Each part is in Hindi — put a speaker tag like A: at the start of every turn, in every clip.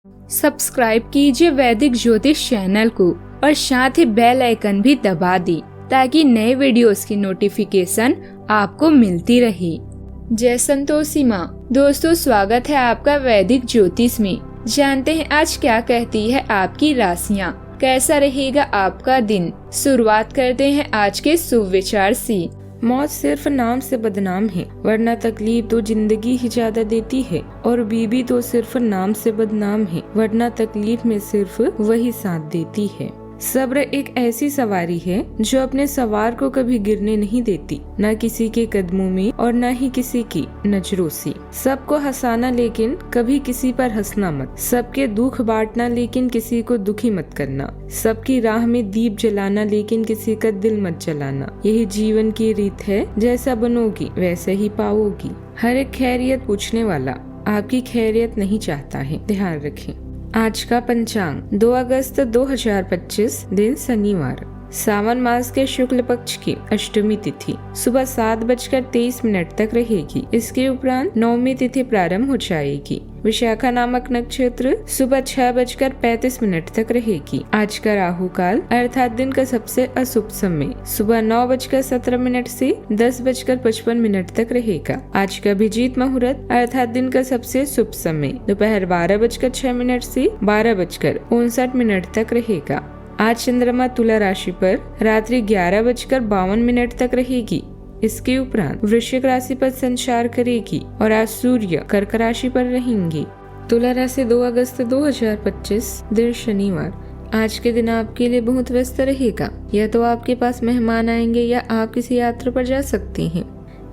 A: सब्सक्राइब कीजिए वैदिक ज्योतिष चैनल को और साथ ही बेल आइकन भी दबा दी ताकि नए वीडियोस की नोटिफिकेशन आपको मिलती रहे। जय संतोषी माँ। दोस्तों, स्वागत है आपका वैदिक ज्योतिष में। जानते हैं आज क्या कहती है आपकी राशियाँ, कैसा रहेगा आपका दिन। शुरुआत करते हैं आज के शुभ विचार से।
B: मौत सिर्फ नाम से बदनाम है, वरना तकलीफ तो जिंदगी ही ज्यादा देती है। और बीबी तो सिर्फ नाम से बदनाम है, वरना तकलीफ में सिर्फ वही साथ देती है। सब्र एक ऐसी सवारी है जो अपने सवार को कभी गिरने नहीं देती, न किसी के कदमों में और न ही किसी की नजरों से। सबको हंसाना लेकिन कभी किसी पर हंसना मत। सबके दुख बांटना लेकिन किसी को दुखी मत करना। सबकी राह में दीप जलाना लेकिन किसी का दिल मत जलाना। यही जीवन की रीत है, जैसा बनोगी वैसे ही पाओगी। हर एक खैरियत पूछने वाला आपकी खैरियत नहीं चाहता है, ध्यान रखें। आज का पंचांग 2 अगस्त 2025, दिन शनिवार। सावन मास के शुक्ल पक्ष की अष्टमी तिथि सुबह 7:23 तक रहेगी। इसके उपरांत नवमी तिथि प्रारंभ हो जाएगी। विशाखा नामक नक्षत्र सुबह 6:35 तक रहेगी। आज का राहु काल अर्थात दिन का सबसे अशुभ समय सुबह 9:17 से 10:55 तक रहेगा। आज का अभिजीत मुहूर्त अर्थात दिन का सबसे शुभ समय दोपहर 12:06 से 12:59 तक रहेगा। आज चंद्रमा तुला राशि पर रात्रि 11:52 तक रहेगी। इसके उपरांत वृश्चिक राशि पर संचार करेगी और आज सूर्य कर्क राशि पर रहेंगे। तुला राशि 2 अगस्त 2025, दिन शनिवार। आज के दिन आपके लिए बहुत व्यस्त रहेगा। या तो आपके पास मेहमान आएंगे या आप किसी यात्रा पर जा सकते हैं।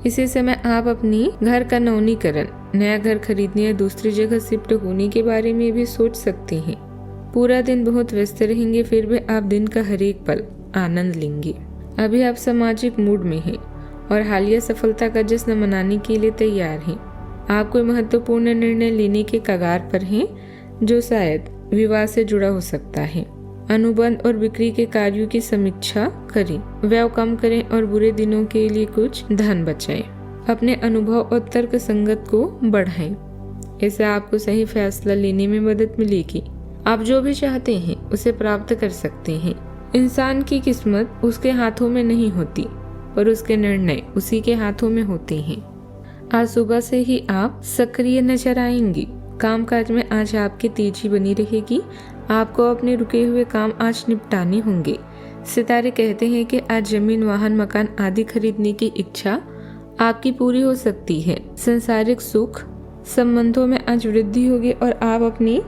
B: इसी समय आप अपनी घर का नवीनीकरण, नया घर खरीदने या दूसरी जगह शिफ्ट होने के बारे में भी सोच सकते हैं। पूरा दिन बहुत व्यस्त रहेंगे, फिर भी आप दिन का हर एक पल आनंद लेंगे। अभी आप सामाजिक मूड में हैं और हालिया सफलता का जश्न मनाने के लिए तैयार हैं। आप कोई महत्वपूर्ण निर्णय लेने के कगार पर हैं जो शायद विवाह से जुड़ा हो सकता है। अनुबंध और बिक्री के कार्यों की समीक्षा करें, व्यय कम करें और बुरे दिनों के लिए कुछ धन बचाएं। अपने अनुभव और तर्क संगत को बढ़ाएं। इससे आपको सही फैसला लेने में मदद मिलेगी। आप जो भी चाहते हैं उसे प्राप्त कर सकते हैं। इंसान की किस्मत उसके हाथों में नहीं होती, पर उसके निर्णय उसी के हाथों में होते हैं। आज सुबह से ही आप सक्रिय नजर आएंगी। कामकाज में आज आपकी तेजी बनी रहेगी। आपको अपने रुके हुए काम आज निपटाने होंगे। सितारे कहते हैं कि आज जमीन, वाहन, मकान आदि खरीदने की इच्छा आपकी पूरी हो सकती है। सांसारिक सुख संबंधों में आज वृद्धि होगी और आप अपने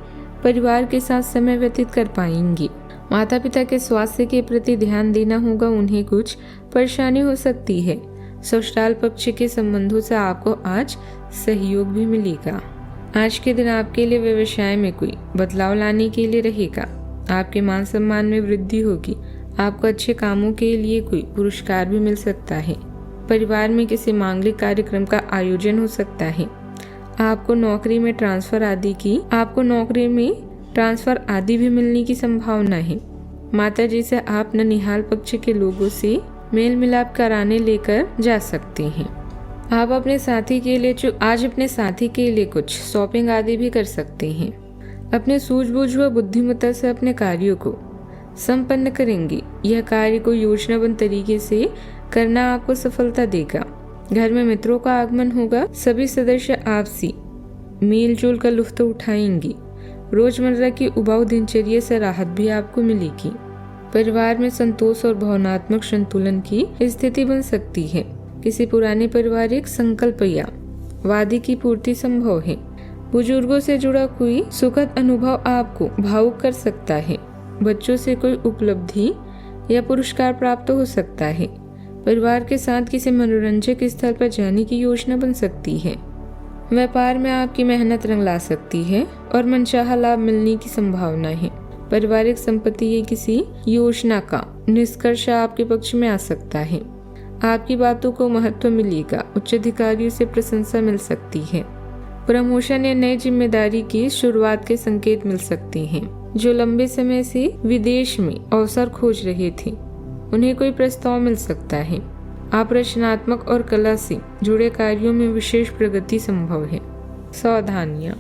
B: परिवार के साथ समय व्यतीत कर पाएंगी। माता पिता के स्वास्थ्य के प्रति ध्यान देना होगा, उन्हें कुछ परेशानी हो सकती है। ससुराल पक्ष के संबंधों से आपको आज सहयोग भी मिलेगा। आज के दिन आपके लिए व्यवसाय में कोई बदलाव लाने के लिए रहेगा। आपके मान सम्मान में वृद्धि होगी। आपको अच्छे कामों के लिए कोई पुरस्कार भी मिल सकता है। परिवार में किसी मांगलिक कार्यक्रम का आयोजन हो सकता है। आपको नौकरी में ट्रांसफर आदि भी मिलने की संभावना है। माता जी से आप ननिहाल पक्ष के लोगों से मेल मिलाप कराने लेकर जा सकते हैं। आप अपने साथी के लिए कुछ शॉपिंग आदि भी कर सकते हैं। अपने सूझबूझ व बुद्धिमत्ता से अपने कार्यों को संपन्न करेंगे। यह कार्य को योजनाबद्ध तरीके से करना आपको सफलता देगा। घर में मित्रों का आगमन होगा। सभी सदस्य आपसी मेल जोल का लुत्फ उठाएंगे। रोजमर्रा की उबाऊ दिनचर्या से राहत भी आपको मिलेगी। परिवार में संतोष और भावनात्मक संतुलन की स्थिति बन सकती है। किसी पुराने पारिवारिक संकल्प या वादे की पूर्ति संभव है। बुजुर्गों से जुड़ा कोई सुखद अनुभव आपको भावुक कर सकता है। बच्चों से कोई उपलब्धि या पुरस्कार प्राप्त हो सकता है। परिवार के साथ किसी मनोरंजक स्थल पर जाने की योजना बन सकती है। व्यापार में आपकी मेहनत रंग ला सकती है और मनचाहा लाभ मिलने की संभावना है। पारिवारिक संपत्ति या किसी योजना का निष्कर्ष आपके पक्ष में आ सकता है। आपकी बातों को महत्व मिलेगा। उच्च अधिकारियों से प्रशंसा मिल सकती है। प्रमोशन या नई जिम्मेदारी की शुरुआत के संकेत मिल सकते हैं। जो लंबे समय से विदेश में अवसर खोज रहे थे, उन्हें कोई प्रस्ताव मिल सकता है। आप रचनात्मक और कला से जुड़े कार्यों में विशेष प्रगति संभव है। सावधानियां,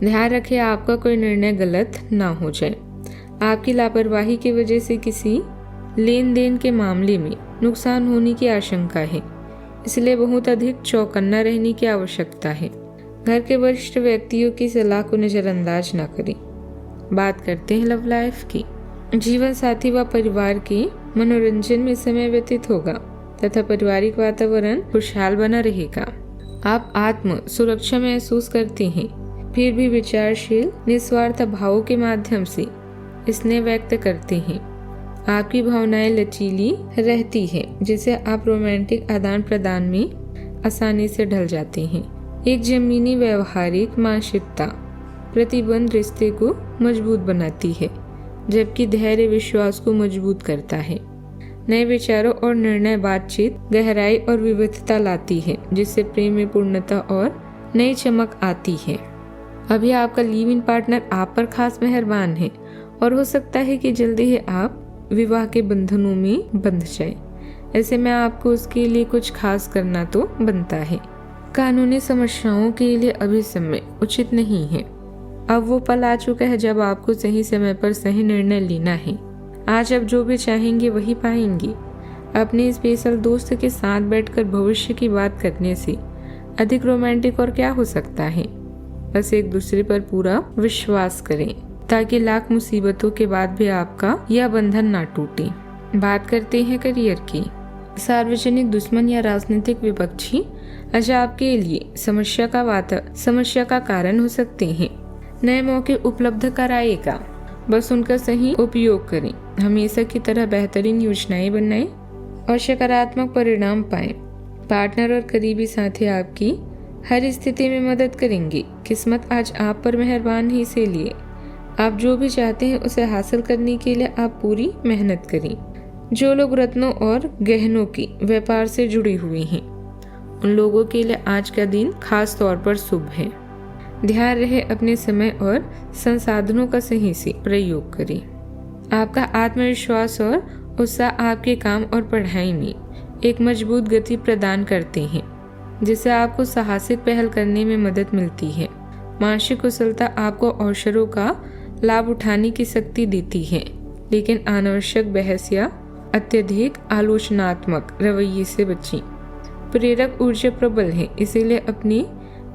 B: ध्यान रखें आपका कोई निर्णय गलत ना हो जाए। आपकी लापरवाही की वजह से किसी लेन देन के मामले में नुकसान होने की आशंका है, इसलिए बहुत अधिक चौकन्ना रहने की आवश्यकता है। घर के वरिष्ठ व्यक्तियों की सलाह को नजरअंदाज न करें। बात करते हैं लव लाइफ की। जीवन साथी व परिवार के मनोरंजन में समय व्यतीत होगा तथा पारिवारिक वातावरण खुशहाल बना रहेगा। आप आत्म सुरक्षा महसूस करते हैं, फिर भी विचारशील निस्वार्थ भावों के माध्यम से स्नेह व्यक्त करते हैं। आपकी भावनाएं लचीली रहती है, जिससे आप रोमांटिक आदान प्रदान में आसानी से ढल जाते हैं। एक जमीनी व्यवहारिक मानसिकता प्रतिबंध रिश्ते को मजबूत बनाती है, जबकि धैर्य विश्वास को मजबूत करता है। नए विचारों और निर्णय बातचीत गहराई और विविधता लाती है, जिससे प्रेम में पूर्णता और नई चमक आती है। अभी आपका लिव इन पार्टनर आप पर खास मेहरबान है और हो सकता है कि जल्दी ही आप विवाह के बंधनों में बंध जाए। ऐसे में आपको उसके लिए कुछ खास करना तो बनता है। कानूनी समस्याओं के लिए अभी समय उचित नहीं है। अब वो पल आ चुका है जब आपको सही समय पर सही निर्णय लेना है। आज आप जो भी चाहेंगे वही पाएंगे। अपने स्पेशल दोस्त के साथ बैठकर भविष्य की बात करने से अधिक रोमांटिक और क्या हो सकता है। बस एक दूसरे पर पूरा विश्वास करें ताकि लाख मुसीबतों के बाद भी आपका यह बंधन ना टूटे। बात करते हैं करियर की। सार्वजनिक दुश्मन या राजनीतिक विपक्षी आज आपके लिए समस्या का कारण हो सकते हैं। नए मौके उपलब्ध कराएगा, बस उनका सही उपयोग करें। हमेशा की तरह बेहतरीन योजनाएं बनाएं और सकारात्मक परिणाम पाएं। पार्टनर और करीबी साथी आपकी हर स्थिति में मदद करेंगे। किस्मत आज आप पर मेहरबान है, इसीलिए आप जो भी चाहते हैं उसे हासिल करने के लिए आप पूरी मेहनत करें। जो लोग रत्नों और गहनों की व्यापार से जुड़े हुए हैं, उन लोगों के लिए आज का दिन खास तौर पर शुभ है। ध्यान रहे अपने समय और संसाधनों का सही से प्रयोग करें। आपका आत्मविश्वास और उत्साह आपके काम और पढ़ाई में एक मजबूत गति प्रदान करते हैं, जिससे आपको साहसिक पहल करने में मदद मिलती है। मानसिक कुशलता आपको अवसरों का लाभ उठाने की शक्ति देती है, लेकिन अनावश्यक बहस या अत्यधिक आलोचनात्मक रवैये से बचें। प्रेरक ऊर्जा प्रबल है, इसीलिए अपने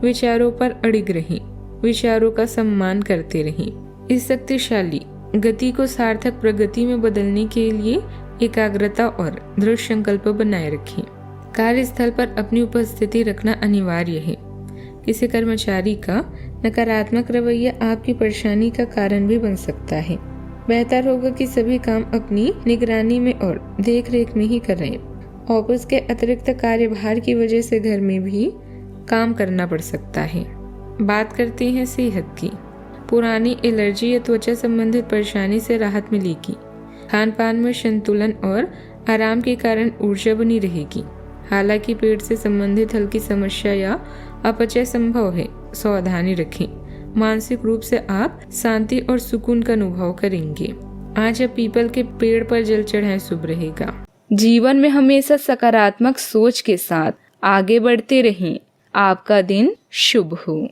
B: विचारों पर अड़िग रहें, विचारों का सम्मान करते रहें। इस शक्तिशाली गति को सार्थक प्रगति में बदलने के लिए एकाग्रता और दृढ़ संकल्प बनाए रखें। कार्यस्थल पर अपनी उपस्थिति रखना अनिवार्य है। किसी कर्मचारी का नकारात्मक रवैया आपकी परेशानी का कारण भी बन सकता है। बेहतर होगा कि सभी काम अपनी निगरानी में और देखरेख में ही करें। ऑफिस के अतिरिक्त कार्यभार की वजह से घर में भी काम करना पड़ सकता है। बात करते हैं सेहत की। पुरानी एलर्जी या त्वचा संबंधित परेशानी से राहत मिलेगी। खान पान में संतुलन और आराम के कारण ऊर्जा बनी रहेगी। हालांकि पेट से संबंधित हल्की समस्या या अपचय संभव है, सावधानी रखें। मानसिक रूप से आप शांति और सुकून का अनुभव करेंगे। आज आप पीपल के पेड़ पर जल चढ़ाएं, शुभ रहेगा।
A: जीवन में हमेशा सकारात्मक सोच के साथ आगे बढ़ते रहें। आपका दिन शुभ हो।